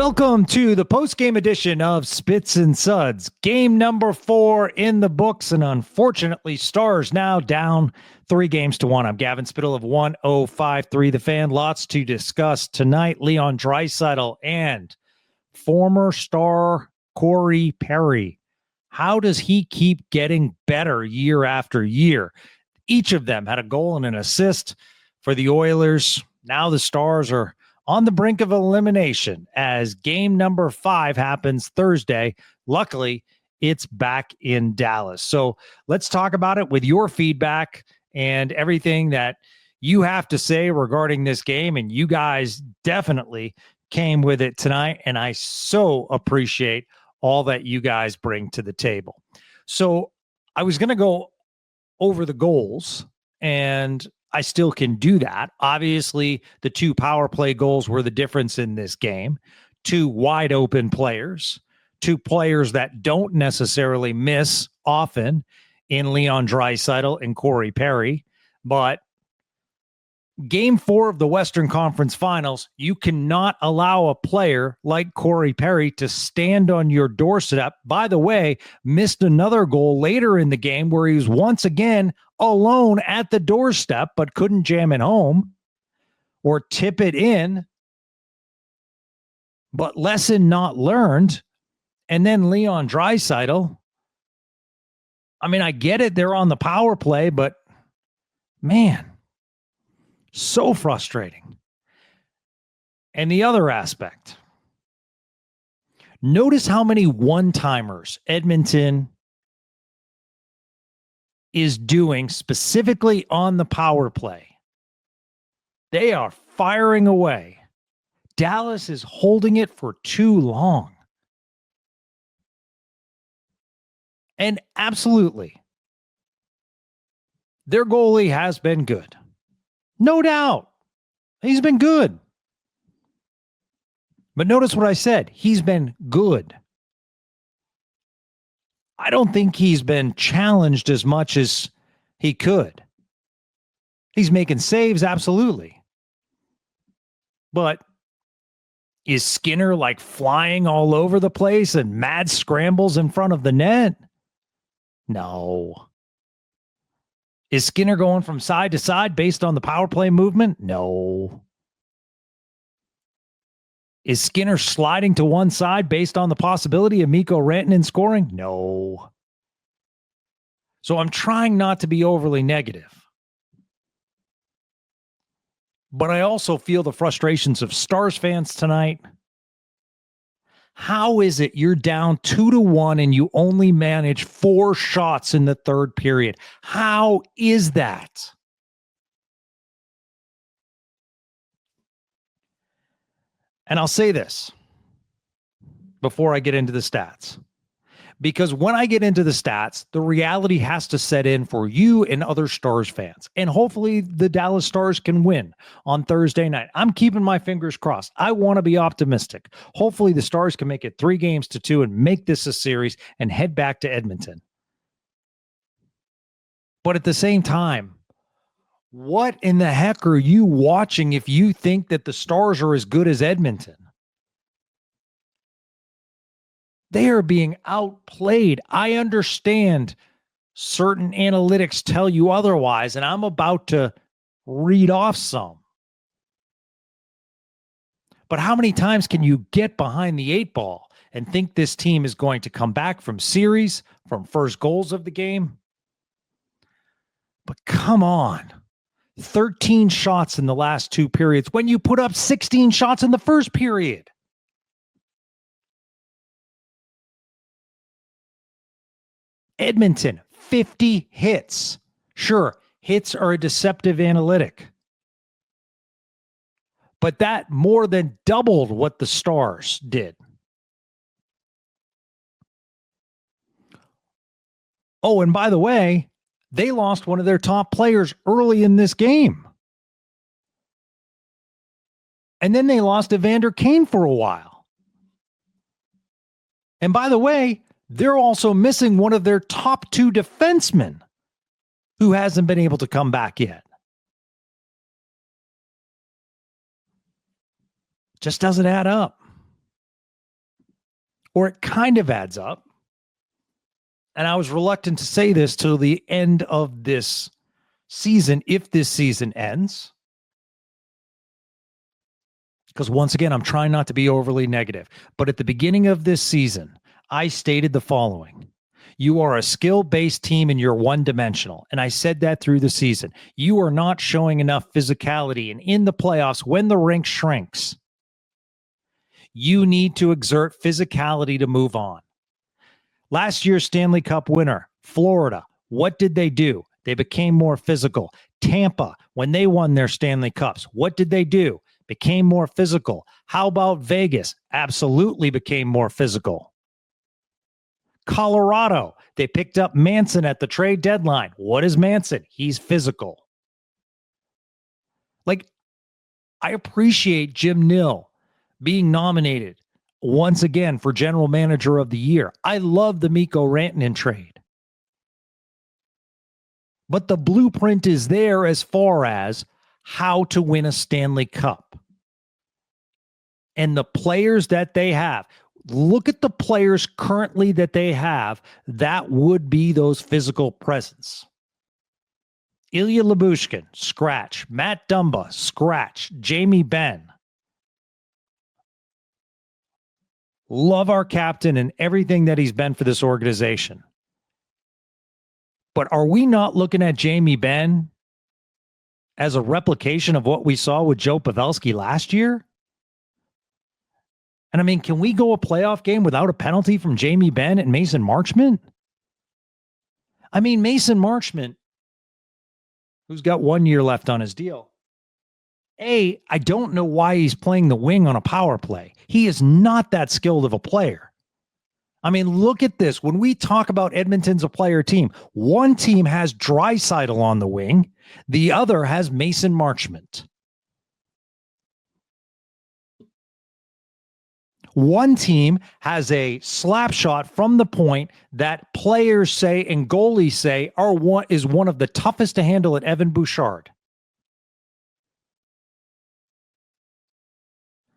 Welcome to the post-game edition of Spits and Suds. Game number 4 in the books, and unfortunately, Stars now down 3-1. I'm Gavin Spittle of 105.3 The Fan. Lots to discuss tonight. Leon Draisaitl and former star Corey Perry. How does he keep getting better year after year? Each of them had a goal and an assist for the Oilers. Now the Stars are on the brink of elimination as game number 5 happens Thursday. Luckily, it's back in Dallas. So let's talk about it with your feedback and everything that you have to say regarding this game. And you guys definitely came with it tonight, and I so appreciate all that you guys bring to the table. So I was going to go over the goals, and I still can do that. Obviously, the 2 power play goals were the difference in this game. 2 wide open players, 2 players that don't necessarily miss often in Leon Draisaitl and Corey Perry. But game 4 of the Western Conference Finals, you cannot allow a player like Corey Perry to stand on your doorstep. By the way, missed another goal later in the game where he was once again alone at the doorstep, but couldn't jam it home or tip it in. But lesson not learned. And then Leon Draisaitl. I mean, I get it. They're on the power play, but man, so frustrating. And the other aspect, notice how many one-timers Edmonton is doing specifically on the power play. They are firing away. Dallas is holding it for too long. And absolutely, their goalie has been good. No doubt. He's been good. But notice what I said. He's been good. I don't think he's been challenged as much as he could. He's making saves, absolutely. But is Skinner like flying all over the place and mad scrambles in front of the net? No. Is Skinner going from side to side based on the power play movement? No. Is Skinner sliding to one side based on the possibility of Mikko Rantanen scoring? No. So I'm trying not to be overly negative. But I also feel the frustrations of Stars fans tonight. How is it you're down 2-1 and you only manage 4 shots in the third period? How is that? And I'll say this before I get into the stats. Because when I get into the stats, the reality has to set in for you and other Stars fans. And hopefully the Dallas Stars can win on Thursday night. I'm keeping my fingers crossed. I want to be optimistic. Hopefully the Stars can make it 3-2 and make this a series and head back to Edmonton. But at the same time, what in the heck are you watching if you think that the Stars are as good as Edmonton? They are being outplayed. I understand certain analytics tell you otherwise, and I'm about to read off some. But how many times can you get behind the 8 ball and think this team is going to come back from series, from first goals of the game? But come on. 13 shots in the last 2 periods when you put up 16 shots in the first period. Edmonton, 50 hits. Sure, hits are a deceptive analytic. But that more than doubled what the Stars did. Oh, and by the way, they lost one of their top players early in this game. And then they lost Evander Kane for a while. And by the way, they're also missing one of their top 2 defensemen who hasn't been able to come back yet. Just doesn't add up. or it kind of adds up. And I was reluctant to say this till the end of this season, if this season ends. Because once again, I'm trying not to be overly negative. But at the beginning of this season, I stated the following. You are a skill-based team and you're one-dimensional. And I said that through the season. You are not showing enough physicality. And in the playoffs, when the rink shrinks, you need to exert physicality to move on. Last year's Stanley Cup winner, Florida, what did they do? They became more physical. Tampa, when they won their Stanley Cups, what did they do? Became more physical. How about Vegas? Absolutely became more physical. Colorado, they picked up Manson at the trade deadline. What is Manson? He's physical. Like, I appreciate Jim Nill being nominated once again for General Manager of the Year. I love the Mikko Rantanen trade. But the blueprint is there as far as how to win a Stanley Cup. And the players that they have, look at the players currently that they have, that would be those physical presence. Ilya Lyubushkin, scratch. Matt Dumba, scratch. Jamie Benn. Love our captain and everything that he's been for this organization. But are we not looking at Jamie Benn as a replication of what we saw with Joe Pavelski last year? And I mean, can we go a playoff game without a penalty from Jamie Benn and Mason Marchment? I mean, Mason Marchment, who's got 1 year left on his deal. I don't know why he's playing the wing on a power play. He is not that skilled of a player. I mean, look at this. When we talk about Edmonton's a player team, one team has Draisaitl on the wing. The other has Mason Marchment. One team has a slap shot from the point that players say and goalies say is one of the toughest to handle at Evan Bouchard.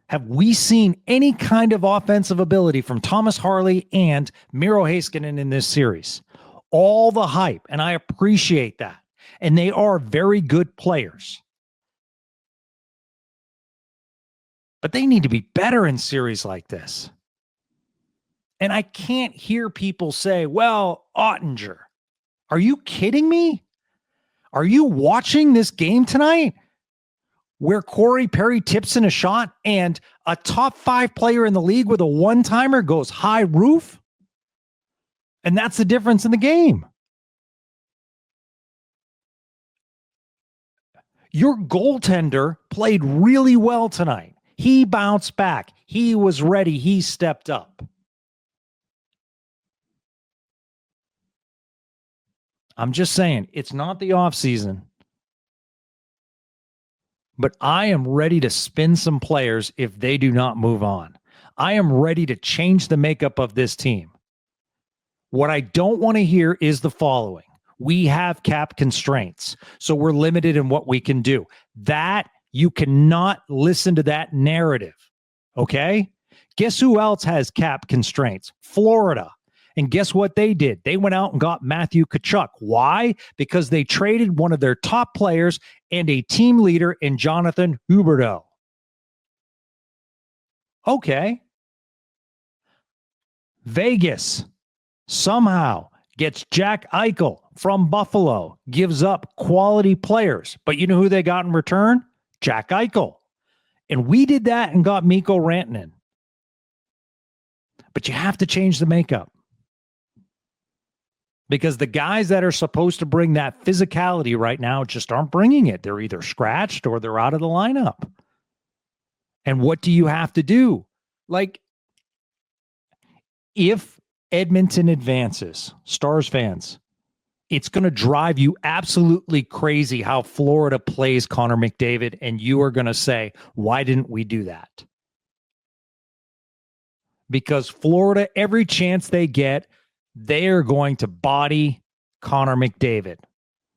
Have we seen any kind of offensive ability from Thomas Harley and Miro Heiskanen in this series? All the hype, and I appreciate that. And they are very good players. But they need to be better in series like this. And I can't hear people say, well, Ottinger. Are you kidding me? Are you watching this game tonight where Corey Perry tips in a shot and a top 5 player in the league with a one-timer goes high roof? And that's the difference in the game. Your goaltender played really well tonight. He bounced back. He was ready. He stepped up. I'm just saying, it's not the offseason. But I am ready to spin some players if they do not move on. I am ready to change the makeup of this team. What I don't want to hear is the following. We have cap constraints, so we're limited in what we can do. That you cannot listen to that narrative, okay? Guess who else has cap constraints? Florida. And guess what they did? They went out and got Matthew Tkachuk. Why? Because they traded one of their top players and a team leader in Jonathan Huberdeau. Okay. Vegas somehow gets Jack Eichel from Buffalo, gives up quality players. But you know who they got in return? Jack Eichel. And we did that and got Mikko Rantanen. But you have to change the makeup. Because the guys that are supposed to bring that physicality right now just aren't bringing it. They're either scratched or they're out of the lineup. And what do you have to do? Like, if Edmonton advances, Stars fans, it's going to drive you absolutely crazy how Florida plays Connor McDavid, and you are going to say, why didn't we do that? Because Florida, every chance they get, they are going to body Connor McDavid.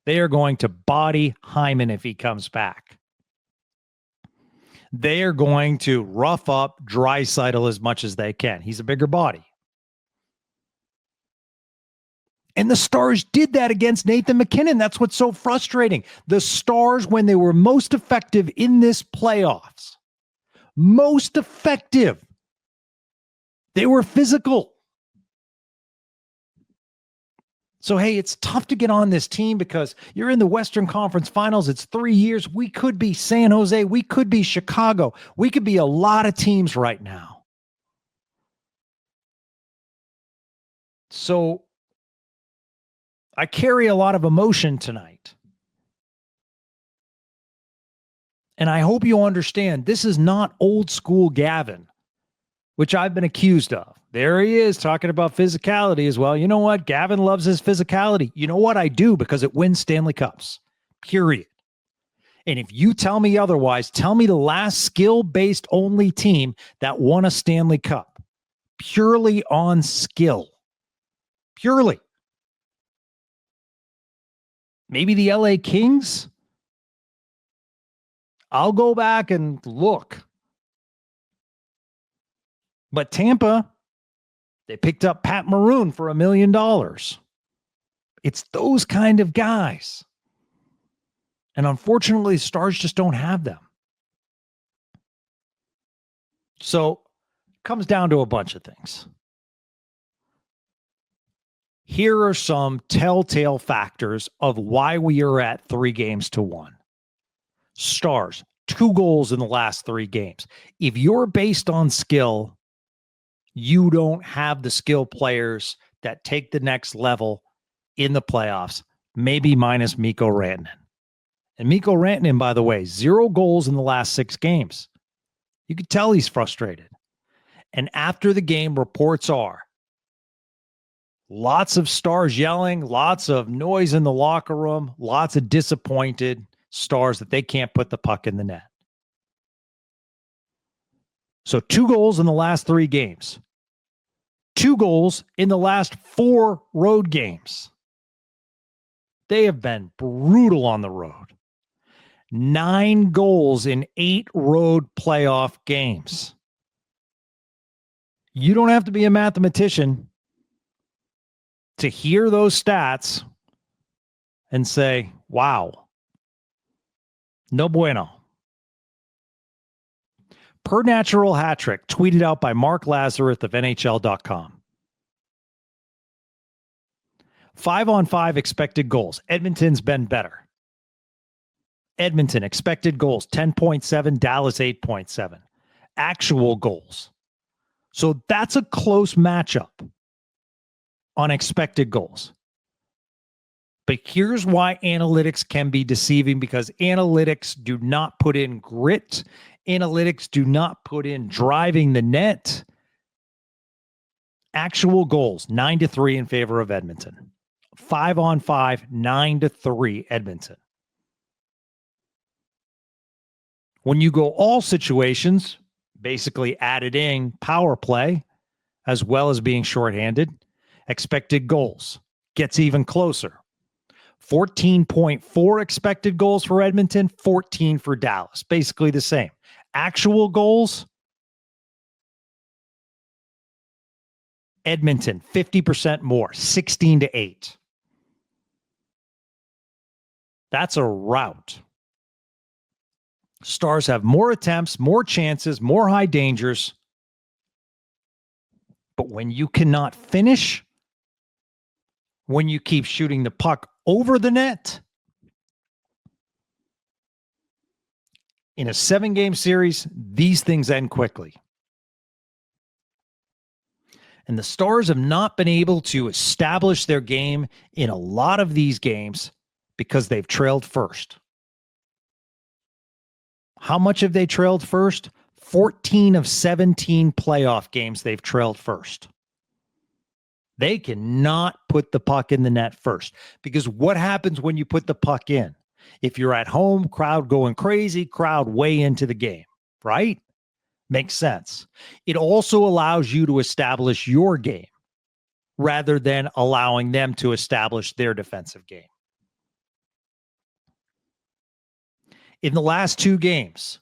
They are going to body Hyman if he comes back. They are going to rough up Draisaitl as much as they can. He's a bigger body. And the Stars did that against Nathan MacKinnon. That's what's so frustrating. The Stars, when they were most effective in this playoffs, most effective, they were physical. So, hey, it's tough to get on this team because you're in the Western Conference Finals. It's 3 years. We could be San Jose. We could be Chicago. We could be a lot of teams right now. So, I carry a lot of emotion tonight. And I hope you understand this is not old school Gavin, which I've been accused of. There he is talking about physicality as well. You know what? Gavin loves his physicality. You know what? I do, because it wins Stanley Cups, period. And if you tell me otherwise, tell me the last skill-based only team that won a Stanley Cup purely on skill. Purely. Maybe the LA Kings? I'll go back and look. But Tampa, they picked up Pat Maroon for $1 million. It's those kind of guys. And unfortunately, the Stars just don't have them. So it comes down to a bunch of things. Here are some telltale factors of why we are at 3-1. Stars, 2 goals in the last 3 games. If you're based on skill, you don't have the skill players that take the next level in the playoffs, maybe minus Mikko Rantanen. And Mikko Rantanen, by the way, 0 goals in the last 6 games. You could tell he's frustrated. And after the game, reports are lots of Stars yelling, lots of noise in the locker room, lots of disappointed Stars that they can't put the puck in the net. So 2 goals in the last 3 games. 2 goals in the last 4 road games. They have been brutal on the road. 9 goals in 8 road playoff games. You don't have to be a mathematician to hear those stats and say, wow, no bueno. Per natural hat trick, tweeted out by Mark Lazarus of NHL.com. 5-on-5 expected goals. Edmonton's been better. Edmonton expected goals 10.7, Dallas 8.7. Actual goals. So that's a close matchup on expected goals. But here's why analytics can be deceiving, because analytics do not put in grit. Analytics do not put in driving the net. Actual goals, 9-3 in favor of Edmonton. 5-on-5, 9-3 Edmonton. When you go all situations, basically added in power play, as well as being shorthanded, expected goals gets even closer. 14.4 expected goals for Edmonton, 14 for Dallas. Basically the same. Actual goals, Edmonton, 50% more, 16-8. That's a rout. Stars have more attempts, more chances, more high dangers. But when you cannot finish, when you keep shooting the puck over the net, in a 7-game series, these things end quickly. And the Stars have not been able to establish their game in a lot of these games because they've trailed first. How much have they trailed first? 14 of 17 playoff games they've trailed first. They cannot put the puck in the net first, because what happens when you put the puck in? If you're at home, crowd going crazy, crowd way into the game, right? Makes sense. It also allows you to establish your game rather than allowing them to establish their defensive game. In the last 2 games,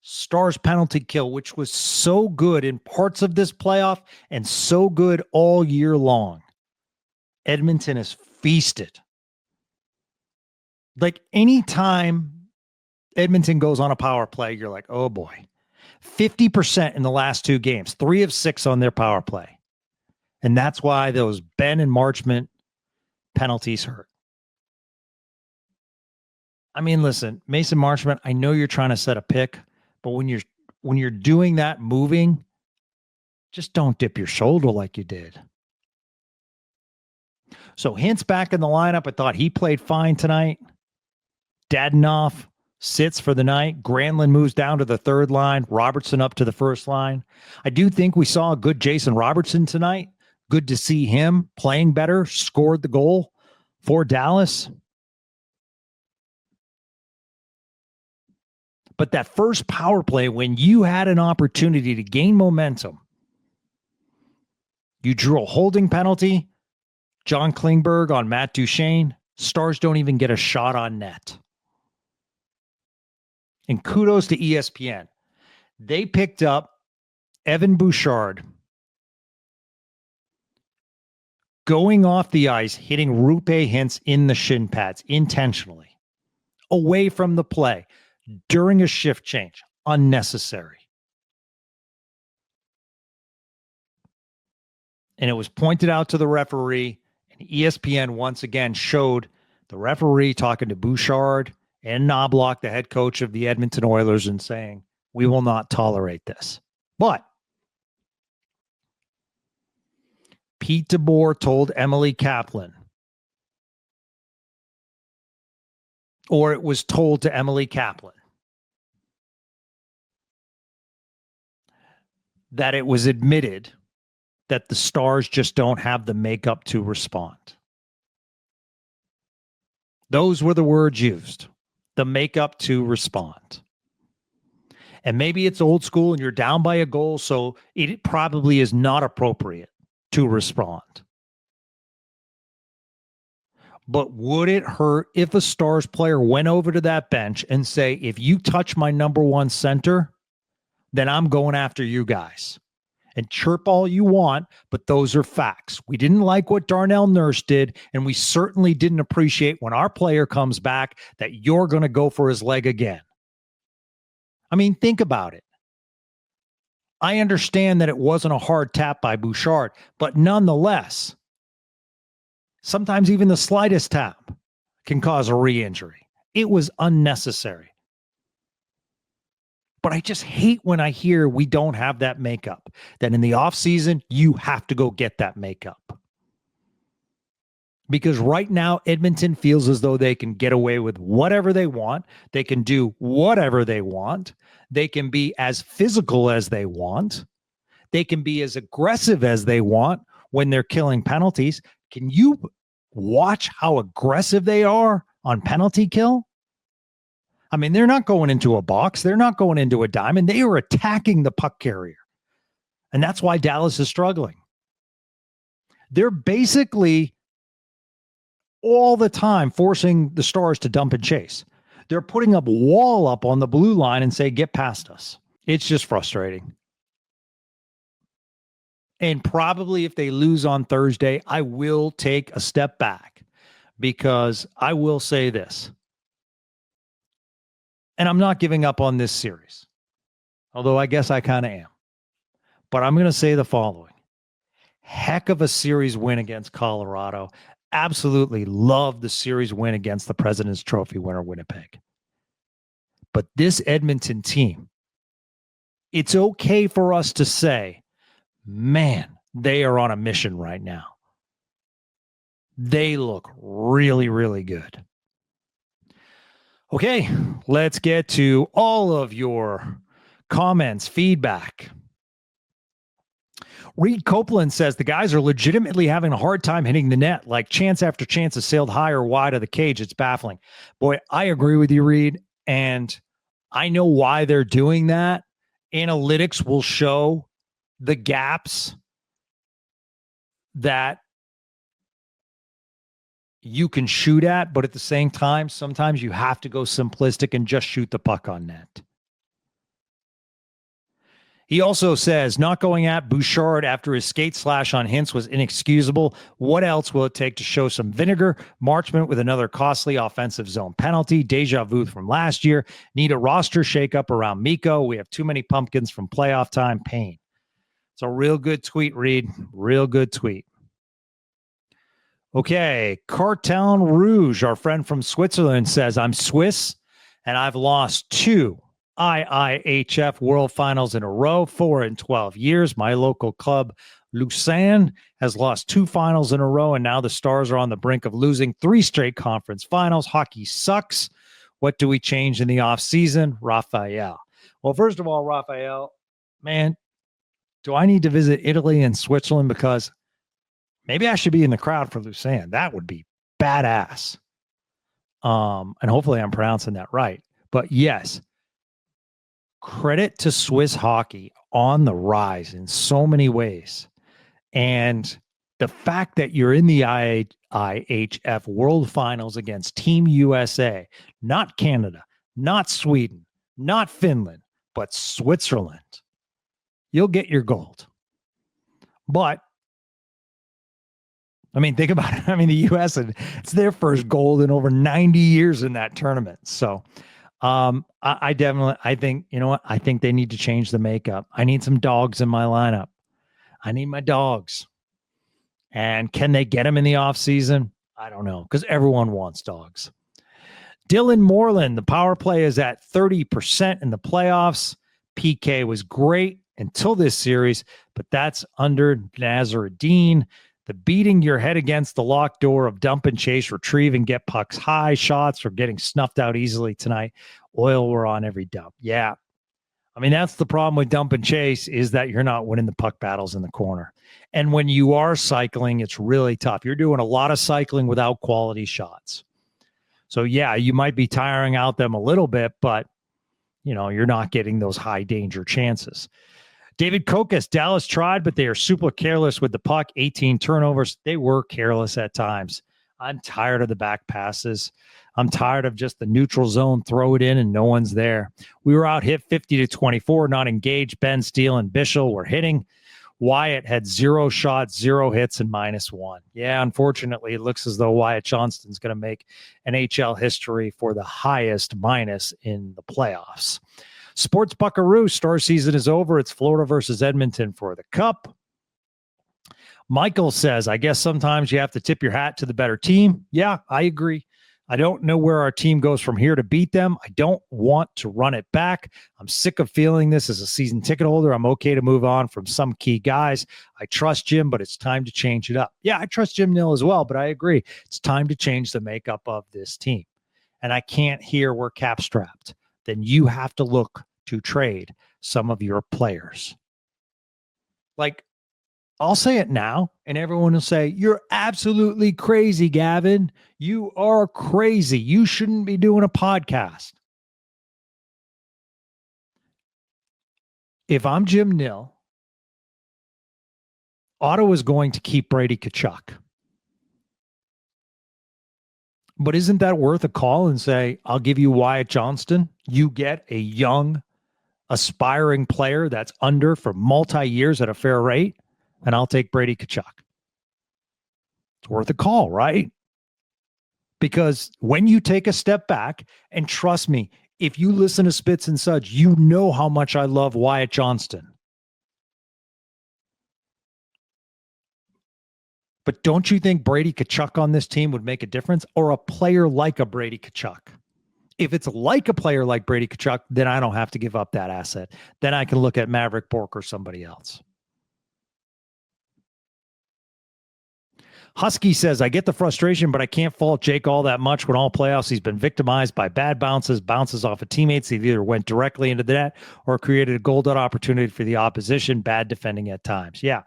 Stars penalty kill, which was so good in parts of this playoff and so good all year long, Edmonton is feasted. Like anytime Edmonton goes on a power play, you're like, oh boy. 50% in the last 2 games, 3 of 6 on their power play. And that's why those Ben and Marchment penalties hurt. I mean, listen, Mason Marchment, I know you're trying to set a pick, but when you're doing that moving, just don't dip your shoulder like you did. So Hintz back in the lineup. I thought he played fine tonight. Dadenoff sits for the night. Granlund moves down to the third line. Robertson up to the first line. I do think we saw a good Jason Robertson tonight. Good to see him playing better. Scored the goal for Dallas. But that first power play, when you had an opportunity to gain momentum, you drew a holding penalty. John Klingberg on Matt Duchene. Stars don't even get a shot on net. And kudos to ESPN. They picked up Evan Bouchard going off the ice, hitting Roope Hintz in the shin pads intentionally, away from the play, during a shift change. Unnecessary. And it was pointed out to the referee, and ESPN once again showed the referee talking to Bouchard and Knobloch, the head coach of the Edmonton Oilers, and saying, we will not tolerate this. But Pete DeBoer told Emily Kaplan, or it was told to Emily Kaplan, that it was admitted that the Stars just don't have the makeup to respond. Those were the words used, the makeup to respond. And maybe it's old school and you're down by a goal, so it probably is not appropriate to respond. But would it hurt if a Stars player went over to that bench and say, if you touch my number one center, then I'm going after you guys? And chirp all you want, but those are facts. We didn't like what Darnell Nurse did, and we certainly didn't appreciate when our player comes back that you're going to go for his leg again. I mean, think about it. I understand that it wasn't a hard tap by Bouchard, but nonetheless, sometimes even the slightest tap can cause a re-injury. It was unnecessary. But I just hate when I hear we don't have that makeup, that in the offseason, you have to go get that makeup. Because right now, Edmonton feels as though they can get away with whatever they want. They can do whatever they want. They can be as physical as they want. They can be as aggressive as they want when they're killing penalties. Can you watch how aggressive they are on penalty kill? I mean, they're not going into a box. They're not going into a diamond. They are attacking the puck carrier. And that's why Dallas is struggling. They're basically all the time forcing the Stars to dump and chase. They're putting up wall up on the blue line and say, get past us. It's just frustrating. And probably if they lose on Thursday, I will take a step back, because I will say this. And I'm not giving up on this series, although I guess I kind of am. But I'm going to say the following. Heck of a series win against Colorado. Absolutely love the series win against the President's Trophy winner, Winnipeg. But this Edmonton team, it's okay for us to say, man, they are on a mission right now. They look really, really good. Okay, let's get to all of your comments, feedback. Reed Copeland says the guys are legitimately having a hard time hitting the net. Like chance after chance has sailed high or wide of the cage. It's baffling. Boy, I agree with you, Reed. And I know why they're doing that. Analytics will show the gaps that you can shoot at, but at the same time, sometimes you have to go simplistic and just shoot the puck on net. He also says not going at Bouchard after his skate slash on Hintz was inexcusable. What else will it take to show some vinegar? Marchment with another costly offensive zone penalty. Deja vu from last year. Need a roster shakeup around Mikko. We have too many pumpkins from playoff time. Pain. It's a real good tweet, Reed. Real good tweet. Okay. Cartel Rouge, our friend from Switzerland, says, I'm Swiss and I've lost 2 IIHF World Finals in a row, 4 in 12 years. My local club, Lucerne, has lost 2 finals in a row, and now the Stars are on the brink of losing 3 straight conference finals. Hockey sucks. What do we change in the offseason? Raphael. Well, first of all, Raphael, man, do I need to visit Italy and Switzerland? Because maybe I should be in the crowd for Lucerne. That would be badass. And hopefully I'm pronouncing that right. But yes, credit to Swiss hockey on the rise in so many ways. And the fact that you're in the IIHF World Finals against Team USA, not Canada, not Sweden, not Finland, but Switzerland, you'll get your gold. But, I mean, think about it. I mean, the U.S., it's their first gold in over 90 years in that tournament. So, I think, you know what? I think they need to change the makeup. I need some dogs in my lineup. I need my dogs. And can they get them in the offseason? I don't know, because everyone wants dogs. Dylan Moreland, the power play is at 30% in the playoffs. PK was great until this series, but that's under Nazardine. The beating your head against the locked door of dump and chase, retrieve and get pucks high. Shots are getting snuffed out easily tonight. Oil were on every dump. Yeah. I mean, that's the problem with dump and chase, is that you're not winning the puck battles in the corner. And when you are cycling, it's really tough. You're doing a lot of cycling without quality shots. So yeah, you might be tiring out them a little bit, but you know, you're not getting those high danger chances. David Kokas, Dallas tried, but they are super careless with the puck. 18 turnovers. They were careless at times. I'm tired of the back passes. I'm tired of just the neutral zone, throw it in, and no one's there. We were out hit 50-24, not engaged. Ben Steele and Bischel were hitting. Wyatt had 0 shots, 0 hits, and -1. Yeah, unfortunately, it looks as though Wyatt Johnston's going to make NHL history for the highest minus in the playoffs. Sports Buckaroo, Star season is over. It's Florida versus Edmonton for the Cup. Michael says, I guess sometimes you have to tip your hat to the better team. Yeah, I agree. I don't know where our team goes from here to beat them. I don't want to run it back. I'm sick of feeling this as a season ticket holder. I'm okay to move on from some key guys. I trust Jim, but it's time to change it up. Yeah, I trust Jim Nill as well, but I agree. It's time to change the makeup of this team. And I can't hear we're cap strapped. Then you have to look to trade some of your players. Like, I'll say it now, and everyone will say, you're absolutely crazy, Gavin. You are crazy. You shouldn't be doing a podcast. If I'm Jim Nill, Ottawa's going to keep Brady Tkachuk. But isn't that worth a call and say, I'll give you Wyatt Johnston? You get a young, aspiring player that's under for multi-years at a fair rate, and I'll take Brady Tkachuk. It's worth a call, right? Because when you take a step back, and trust me, if you listen to Spits and Suds, you know how much I love Wyatt Johnston. But don't you think Brady Tkachuk on this team would make a difference, or a player like a Brady Tkachuk? If it's like a player like Brady Tkachuk, then I don't have to give up that asset. Then I can look at Maverick Bork or somebody else. Husky says, I get the frustration, but I can't fault Jake all that much. When all playoffs, he's been victimized by bad bounces off of teammates. He either went directly into the net or created a goal opportunity for the opposition. Bad defending at times. Yeah.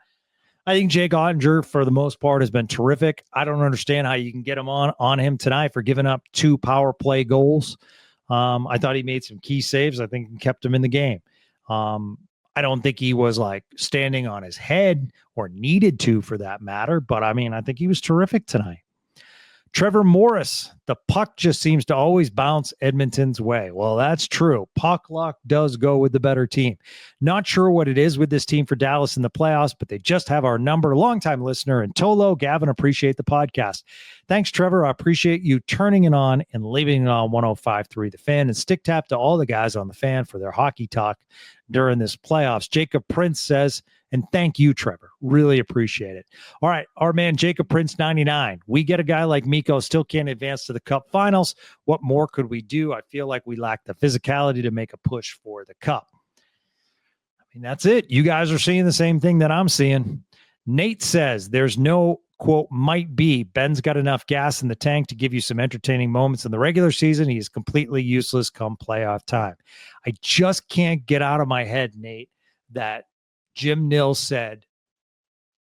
I think Jake Ottinger, for the most part, has been terrific. I don't understand how you can get him on him tonight for giving up 2 power play goals. I thought he made some key saves. I think he kept him in the game. I don't think he was like standing on his head or needed to, for that matter. But I mean, I think he was terrific tonight. Trevor Morris, The puck just seems to always bounce Edmonton's way. Well, that's true. Puck luck does go with the better team. Not sure what it is with this team for Dallas in the playoffs, but they just have our number. Longtime listener and Tolo, Gavin, appreciate the podcast. Thanks, Trevor. I appreciate you turning it on and leaving it on 105.3 The Fan, and stick tap to all the guys on the Fan for their hockey talk during this playoffs. Jacob Prince says, and thank you, Trevor. Really appreciate it. All right, our man Jacob Prince 99. We get a guy like Mikko, still can't advance to the Cup Finals. What more could we do? I feel like we lack the physicality to make a push for the Cup. I mean, that's it. You guys are seeing the same thing that I'm seeing. Nate says there's no, quote, might be. Ben's got enough gas in the tank to give you some entertaining moments in the regular season. He is completely useless come playoff time. I just can't get out of my head, Nate, that Jim Nill said,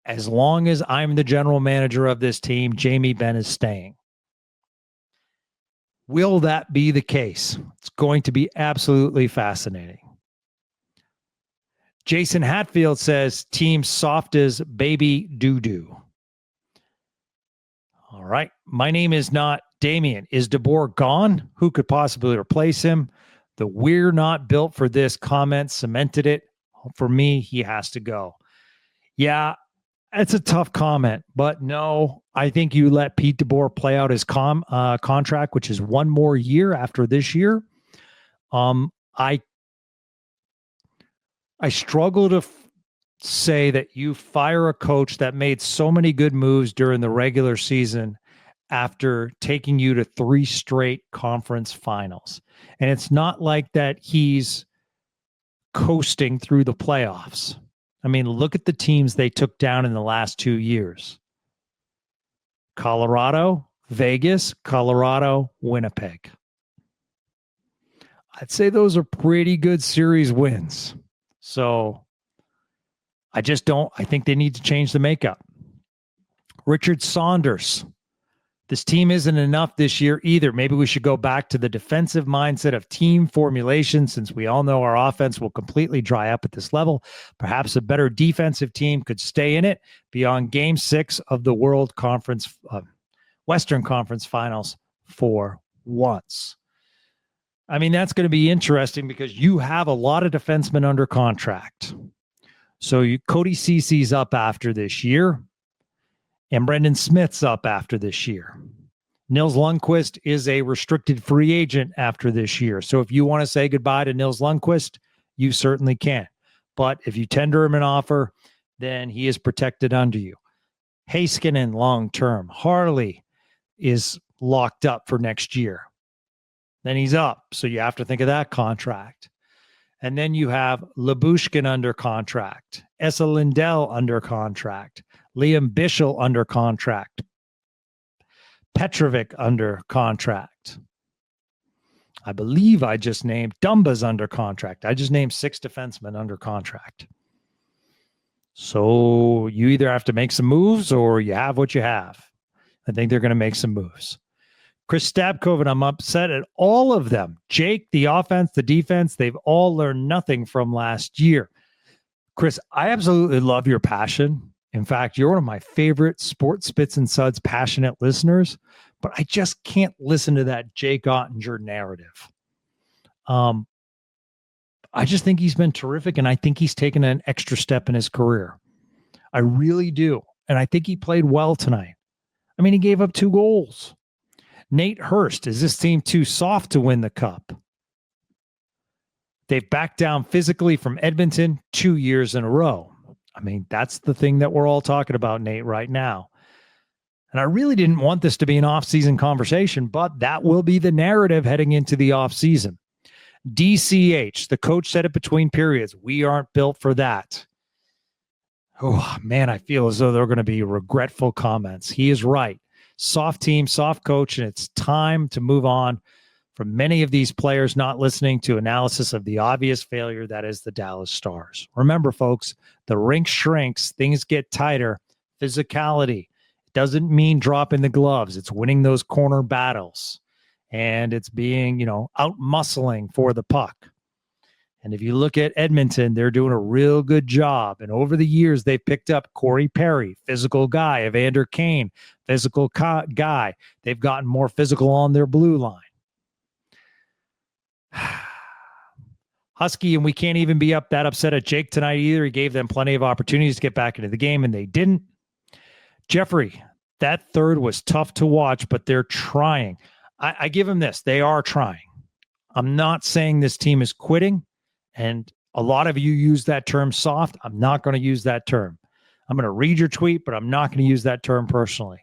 as long as I'm the general manager of this team, Jamie Benn is staying. Will that be the case? It's going to be absolutely fascinating. Jason Hatfield says, team soft as baby doo-doo. All right. My name is not Damien. Is DeBoer gone? Who could possibly replace him? The "we're not built for this" comment cemented it. For me, he has to go. Yeah, it's a tough comment, but no, I think you let Pete DeBoer play out his contract, which is one more year after this year. I struggle to say that you fire a coach that made so many good moves during the regular season after taking you to 3 straight conference finals. And it's not like that he's coasting through the playoffs. I mean, look at the teams they took down in the last 2 years. Colorado, Vegas, Colorado, Winnipeg. I'd say those are pretty good series wins. So I think they need to change the makeup. Richard Saunders. This team isn't enough this year either. Maybe we should go back to the defensive mindset of team formulation, since we all know our offense will completely dry up at this level. Perhaps a better defensive team could stay in it beyond Game 6 of the Western Conference Finals for once. I mean, that's going to be interesting because you have a lot of defensemen under contract. So Cody Cece's up after this year. And Brendan Smith's up after this year. Nils Lundqvist is a restricted free agent after this year. So if you want to say goodbye to Nils Lundqvist, you certainly can. But if you tender him an offer, then he is protected under you. Heiskanen long-term. Harley is locked up for next year. Then he's up. So you have to think of that contract. And then you have Lyubushkin under contract. Esa Lindell under contract. Liam Bichel under contract. Petrovic under contract. I believe I just named Dumba's under contract. I just named 6 defensemen under contract. So you either have to make some moves or you have what you have. I think they're going to make some moves. Chris Stabkov, and I'm upset at all of them. Jake, the offense, the defense, they've all learned nothing from last year. Chris, I absolutely love your passion. In fact, you're one of my favorite Sports Spits and Suds passionate listeners, but I just can't listen to that Jake Ottinger narrative. I just think he's been terrific, and I think he's taken an extra step in his career. I really do. And I think he played well tonight. I mean, he gave up 2 goals. Nate Hurst, is this team too soft to win the Cup? They've backed down physically from Edmonton 2 years in a row. I mean, that's the thing that we're all talking about, Nate, right now. And I really didn't want this to be an off-season conversation, but that will be the narrative heading into the off-season. DCH, the coach said it between periods. We aren't built for that. Oh, man, I feel as though they're going to be regretful comments. He is right. Soft team, soft coach, and it's time to move on from many of these players not listening to analysis of the obvious failure that is the Dallas Stars. Remember, folks, the rink shrinks, things get tighter. Physicality doesn't mean dropping the gloves. It's winning those corner battles. And it's being, out muscling for the puck. And if you look at Edmonton, they're doing a real good job. And over the years, they picked up Corey Perry, physical guy, Evander Kane, physical guy. They've gotten more physical on their blue line. Husky, and we can't even be that upset at Jake tonight either. He gave them plenty of opportunities to get back into the game, and they didn't. Jeffrey, that third was tough to watch, but they're trying. I give them this. They are trying. I'm not saying this team is quitting, and a lot of you use that term soft. I'm not going to use that term. I'm going to read your tweet, but I'm not going to use that term personally.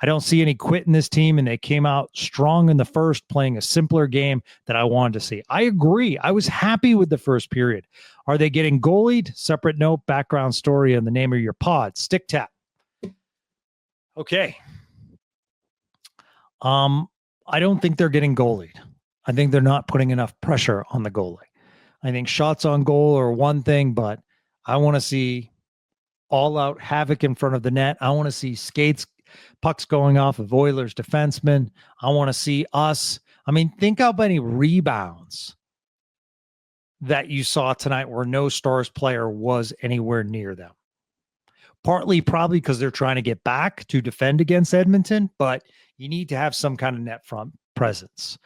I don't see any quit in this team, and they came out strong in the first, playing a simpler game that I wanted to see. I agree. I was happy with the first period. Are they getting goalied? Separate note, background story, and the name of your pod. Stick tap. Okay. I don't think they're getting goalied. I think they're not putting enough pressure on the goalie. I think shots on goal are one thing, but I want to see all-out havoc in front of the net. I want to see pucks going off of Oilers defensemen. I want to see us. I mean, think how many rebounds that you saw tonight where no Stars player was anywhere near them. Partly probably because they're trying to get back to defend against Edmonton, but you need to have some kind of net front presence.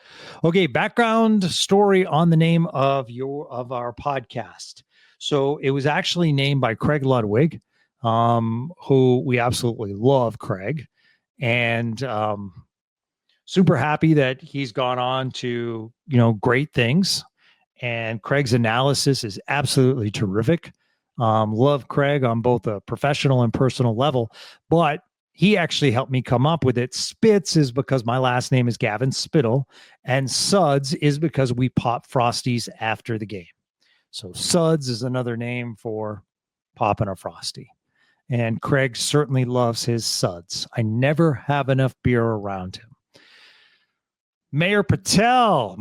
Okay, background story on the name of our podcast. So it was actually named by Craig Ludwig, who we absolutely love, Craig, and super happy that he's gone on to, great things. And Craig's analysis is absolutely terrific. Love Craig on both a professional and personal level, but he actually helped me come up with it. Spitz is because my last name is Gavin Spittle, and Suds is because we pop Frosties after the game. So Suds is another name for popping a Frosty. And Craig certainly loves his Suds. I never have enough beer around him. Mayor Patel,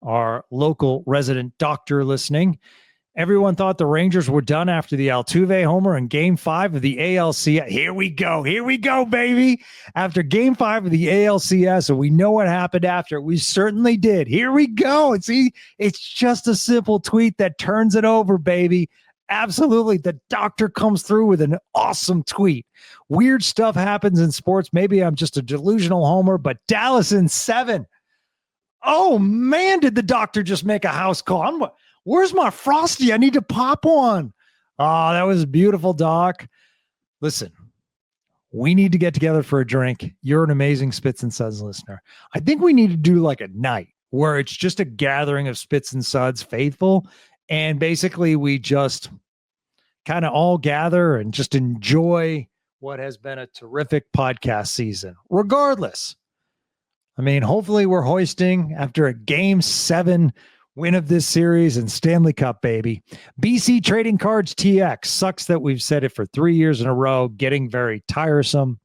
our local resident doctor listening. Everyone thought the Rangers were done after the Altuve homer in Game 5 of the ALCS. Here we go, baby. After Game 5 of the ALCS, and we know what happened after. We certainly did. Here we go. It's just a simple tweet that turns it over, baby. Absolutely. The doctor comes through with an awesome tweet. Weird stuff happens in sports. Maybe I'm just a delusional homer, but Dallas in 7. Oh, man, did the doctor just make a house call? Where's my Frosty? I need to pop one. Oh, that was beautiful, Doc. Listen, we need to get together for a drink. You're an amazing Spits and Suds listener. I think we need to do like a night where it's just a gathering of Spits and Suds faithful. And basically we just kind of all gather and just enjoy what has been a terrific podcast season. Regardless, I mean, hopefully we're hoisting after a Game 7 win of this series and Stanley Cup, baby. BC Trading Cards TX. Sucks that we've said it for 3 years in a row, getting very tiresome.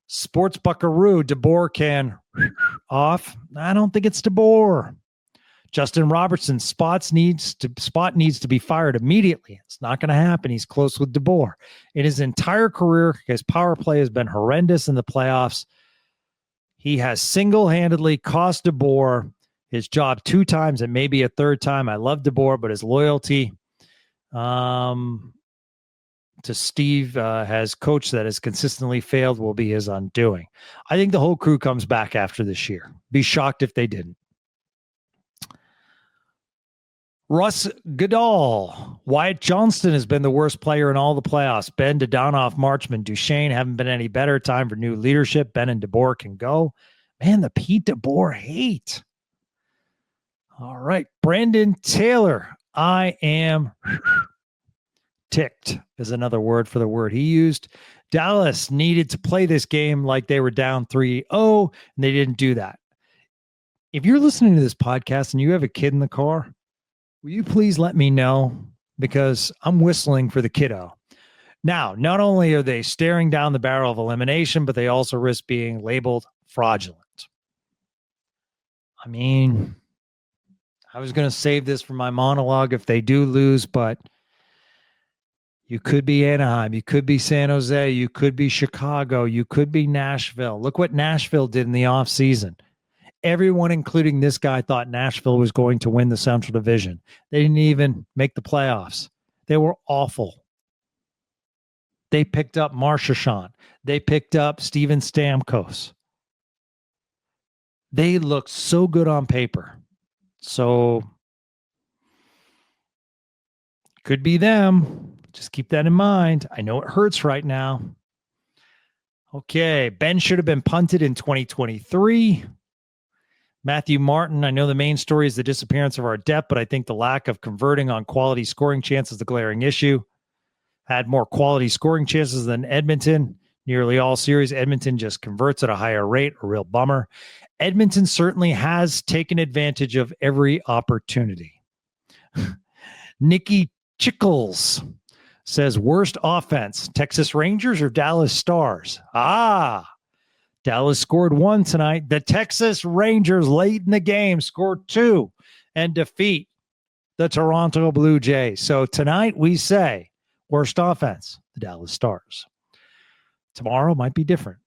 Sports Buckaroo, DeBoer can off. I don't think it's DeBoer. Justin Robertson, Spot needs to be fired immediately. It's not going to happen. He's close with DeBoer. In his entire career, his power play has been horrendous in the playoffs. He has single-handedly cost DeBoer his job 2 times and maybe a third time. I love DeBoer, but his loyalty to Steve has coached that has consistently failed will be his undoing. I think the whole crew comes back after this year. Be shocked if they didn't. Russ Goodall. Wyatt Johnston has been the worst player in all the playoffs. Ben, Dodonoff, Marchman, Duchesne haven't been any better. Time for new leadership. Ben and DeBoer can go. Man, the Pete DeBoer hate. All right. Brandon Taylor. I am ticked is another word for the word he used. Dallas needed to play this game like they were down 3-0, and they didn't do that. If you're listening to this podcast and you have a kid in the car, will you please let me know? Because I'm whistling for the kiddo. Now, not only are they staring down the barrel of elimination, but they also risk being labeled fraudulent. I mean, I was going to save this for my monologue if they do lose, but you could be Anaheim, you could be San Jose, you could be Chicago, you could be Nashville. Look what Nashville did in the offseason. Everyone, including this guy, thought Nashville was going to win the Central Division. They didn't even make the playoffs. They were awful. They picked up Marchand. They picked up Steven Stamkos. They looked so good on paper. So could be them. Just keep that in mind. I know it hurts right now. Okay, Ben should have been punted in 2023. Matthew Martin, I know the main story is the disappearance of our depth, but I think the lack of converting on quality scoring chances is the glaring issue. Had more quality scoring chances than Edmonton. Nearly all series, Edmonton just converts at a higher rate. A real bummer. Edmonton certainly has taken advantage of every opportunity. Nikki Chickles says, worst offense, Texas Rangers or Dallas Stars? Dallas scored 1 tonight. The Texas Rangers late in the game scored 2 and defeat the Toronto Blue Jays. So tonight we say worst offense, the Dallas Stars. Tomorrow might be different.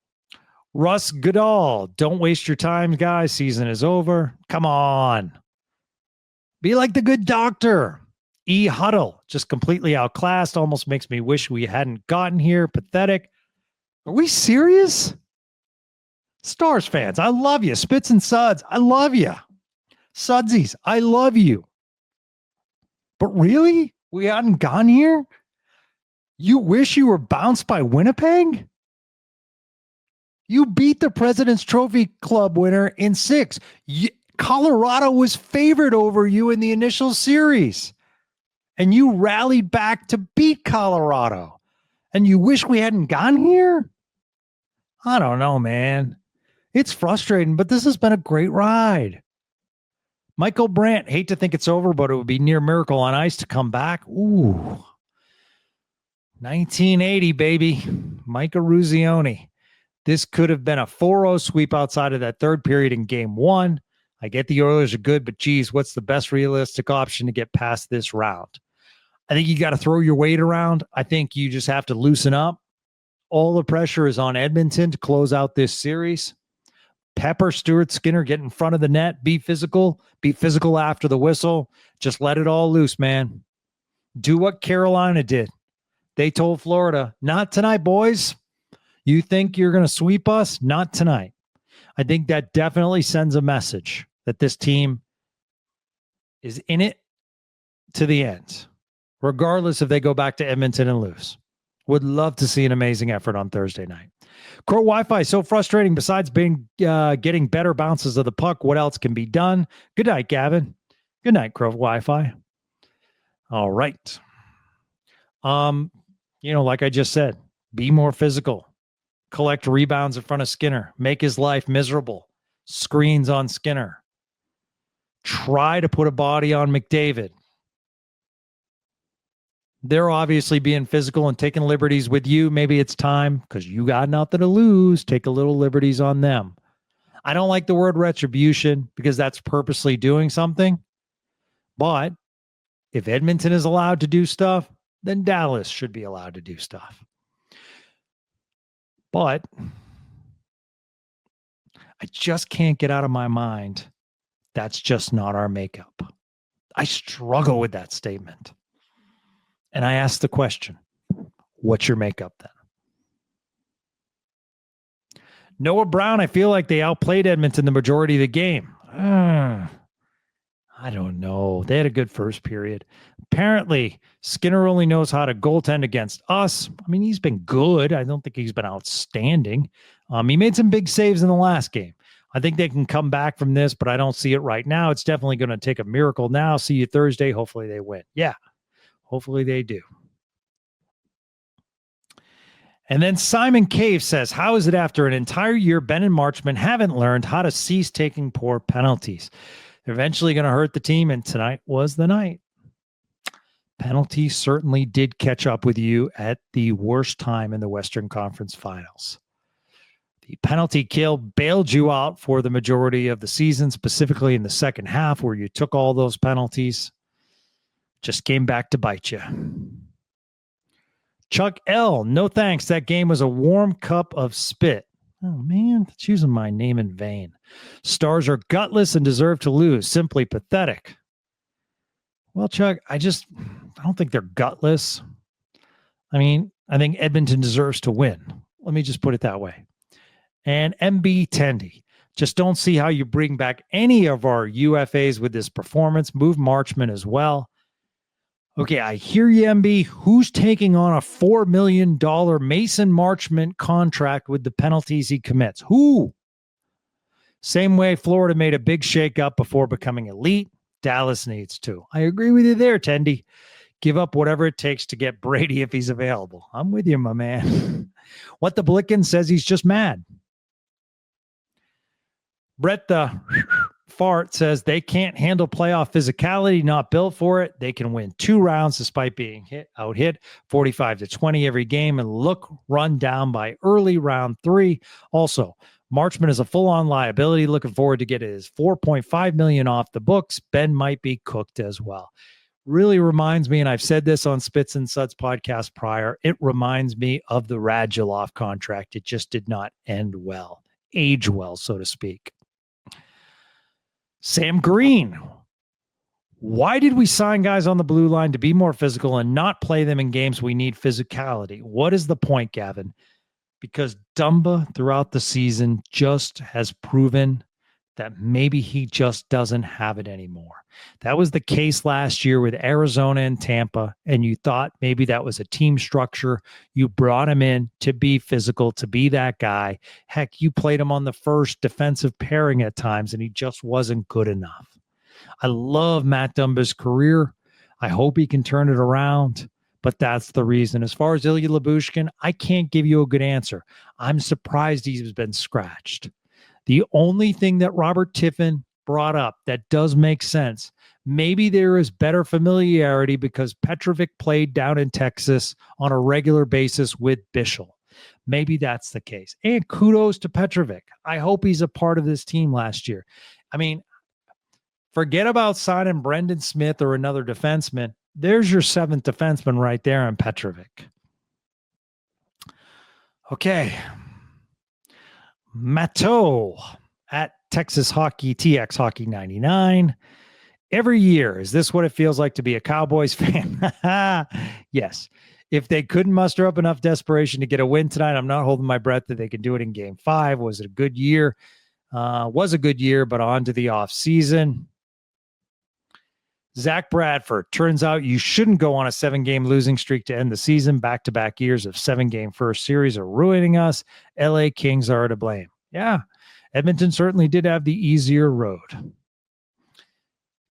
Russ Goodall, don't waste your time, guys. Season is over. Come on. Be like the good doctor. E. Huddle, just completely outclassed. Almost makes me wish we hadn't gotten here. Pathetic. Are we serious? Stars fans, I love you. Spits and Suds, I love you. Sudsies, I love you. But really? We hadn't gone here? You wish you were bounced by Winnipeg? You beat the President's Trophy Club winner in 6. Colorado was favored over you in the initial series. And you rallied back to beat Colorado. And you wish we hadn't gone here? I don't know, man. It's frustrating, but this has been a great ride. Michael Brandt, hate to think it's over, but it would be near miracle on ice to come back. Ooh. 1980, baby. Micah Ruzioni. This could have been a 4-0 sweep outside of that third period in game 1. I get the Oilers are good, but geez, what's the best realistic option to get past this round? I think you got to throw your weight around. I think you just have to loosen up. All the pressure is on Edmonton to close out this series. Pepper, Stuart, Skinner, get in front of the net, be physical after the whistle. Just let it all loose, man. Do what Carolina did. They told Florida, not tonight, boys. You think you're going to sweep us? Not tonight. I think that definitely sends a message that this team is in it to the end, regardless if they go back to Edmonton and lose. Would love to see an amazing effort on Thursday night. Crow Wi-Fi is so frustrating. Besides getting better bounces of the puck, what else can be done? Good night, Gavin. Good night, Crow Wi-Fi. All right. Like I just said, be more physical. Collect rebounds in front of Skinner. Make his life miserable. Screens on Skinner. Try to put a body on McDavid. They're obviously being physical and taking liberties with you. Maybe it's time, because you got nothing to lose, take a little liberties on them. I don't like the word retribution because that's purposely doing something. But if Edmonton is allowed to do stuff, then Dallas should be allowed to do stuff. But I just can't get out of my mind that's just not our makeup. I struggle with that statement. And I ask the question, what's your makeup then? Noah Brown, I feel like they outplayed Edmonton the majority of the game. I don't know. They had a good first period. Apparently, Skinner only knows how to goaltend against us. I mean, he's been good. I don't think he's been outstanding. He made some big saves in the last game. I think they can come back from this, but I don't see it right now. It's definitely going to take a miracle now. See you Thursday. Hopefully they win. Yeah. Hopefully they do. And then Simon Cave says, how is it after an entire year Ben and Marchman haven't learned how to cease taking poor penalties? They're eventually going to hurt the team, and tonight was the night. Penalties certainly did catch up with you at the worst time in the Western Conference Finals. The penalty kill bailed you out for the majority of the season, specifically in the second half where you took all those penalties. Just came back to bite you. Chuck L., no thanks. That game was a warm cup of spit. Oh, man, it's using my name in vain. Stars are gutless and deserve to lose. Simply pathetic. Well, Chuck, I don't think they're gutless. I mean, I think Edmonton deserves to win. Let me just put it that way. And MB Tendy. Just don't see how you bring back any of our UFAs with this performance. Move Marchman as well. Okay, I hear you, MB. Who's taking on a $4 million Mason Marchment contract with the penalties he commits? Who? Same way Florida made a big shakeup before becoming elite. Dallas needs to. I agree with you there, Tendy. Give up whatever it takes to get Brady if he's available. I'm with you, my man. What the Blicken says he's just mad. Brett the Fart says they can't handle playoff physicality, not built for it. They can win 2 rounds despite being out hit 45-20 every game and look run down by early round 3. Also, Marchman is a full-on liability. Looking forward to get his $4.5 million off the books. Ben might be cooked as well. Really reminds me, and I've said this on Spits and Suds podcast prior, it reminds me of the Radulov contract. It just did not end well, age well, so to speak. Sam Green. Why did we sign guys on the blue line to be more physical and not play them in games we need physicality? What is the point, Gavin? Because Dumba throughout the season just has proven that maybe he just doesn't have it anymore. That was the case last year with Arizona and Tampa, and you thought maybe that was a team structure. You brought him in to be physical, to be that guy. Heck, you played him on the first defensive pairing at times, and he just wasn't good enough. I love Matt Dumba's career. I hope he can turn it around, but that's the reason. As far as Ilya Lyubushkin, I can't give you a good answer. I'm surprised he's been scratched. The only thing that Robert Tiffin brought up that does make sense, maybe there is better familiarity because Petrovic played down in Texas on a regular basis with Bischel. Maybe that's the case. And kudos to Petrovic. I hope he's a part of this team last year. I mean, forget about signing Brendan Smith or another defenseman. There's your 7th defenseman right there in Petrovic. Okay. Matteau at Texas Hockey, TX Hockey 99. Every year, is this what it feels like to be a Cowboys fan? Yes. If they couldn't muster up enough desperation to get a win tonight, I'm not holding my breath that they could do it in Game 5. Was it a good year? Was a good year, but on to the off season. Zach Bradford, turns out you shouldn't go on a 7-game losing streak to end the season. Back-to-back years of 7-game first series are ruining us. LA Kings are to blame. Yeah, Edmonton certainly did have the easier road.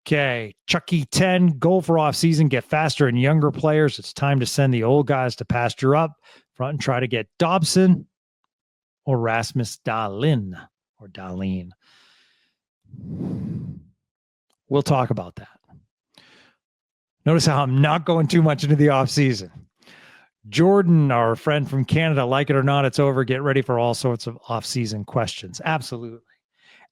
Okay, Chucky 10, goal for off-season, get faster and younger players. It's time to send the old guys to pasture up front and try to get Dobson or Rasmus Dahlin or Dahlin. We'll talk about that. Notice how I'm not going too much into the offseason. Jordan, our friend from Canada, like it or not, it's over. Get ready for all sorts of offseason questions. Absolutely.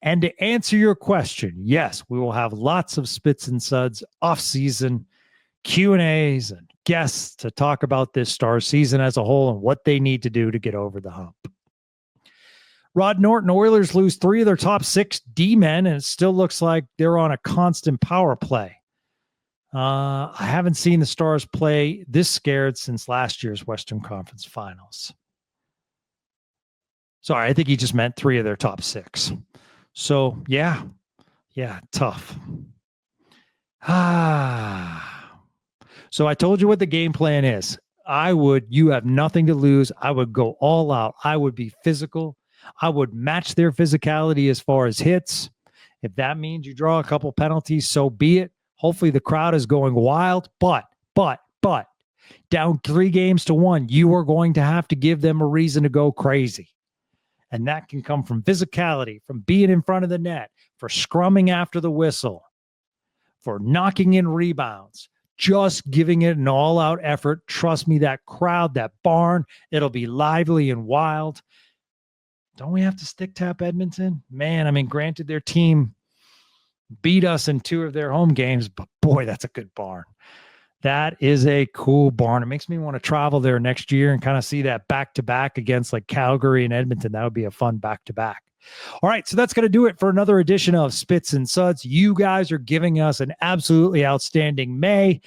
And to answer your question, yes, we will have lots of Spits and Suds offseason Q&As and guests to talk about this Stars season as a whole and what they need to do to get over the hump. Rod Norton, Oilers lose 3 of their top 6 D-men, and it still looks like they're on a constant power play. I haven't seen the Stars play this scared since last year's Western Conference Finals. Sorry, I think he just meant 3 of their top 6. So, yeah, tough. So I told you what the game plan is. You have nothing to lose. I would go all out. I would be physical. I would match their physicality as far as hits. If that means you draw a couple penalties, so be it. Hopefully the crowd is going wild, but down 3-1, you are going to have to give them a reason to go crazy. And that can come from physicality, from being in front of the net, for scrumming after the whistle, for knocking in rebounds, just giving it an all-out effort. Trust me, that crowd, that barn, it'll be lively and wild. Don't we have to stick tap Edmonton? Man, I mean, granted, their team beat us in 2 of their home games, but boy, that's a good barn. That is a cool barn. It makes me want to travel there next year and kind of see that back-to-back against like Calgary and Edmonton. That would be a fun back-to-back. All right, so that's going to do it for another edition of Spits and Suds. You guys are giving us an absolutely outstanding May.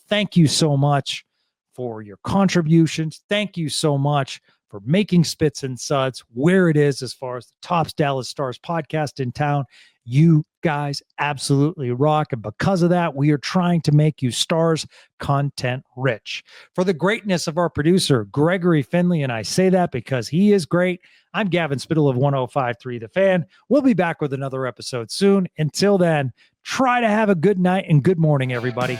Thank you so much for your contributions. Thank you so much for making Spits and Suds where it is as far as the top Dallas Stars podcast in town. You guys absolutely rock. And because of that, we are trying to make you Stars content rich. For the greatness of our producer, Gregory Finley, and I say that because he is great, I'm Gavin Spittle of 105.3 The Fan. We'll be back with another episode soon. Until then, try to have a good night and good morning, everybody.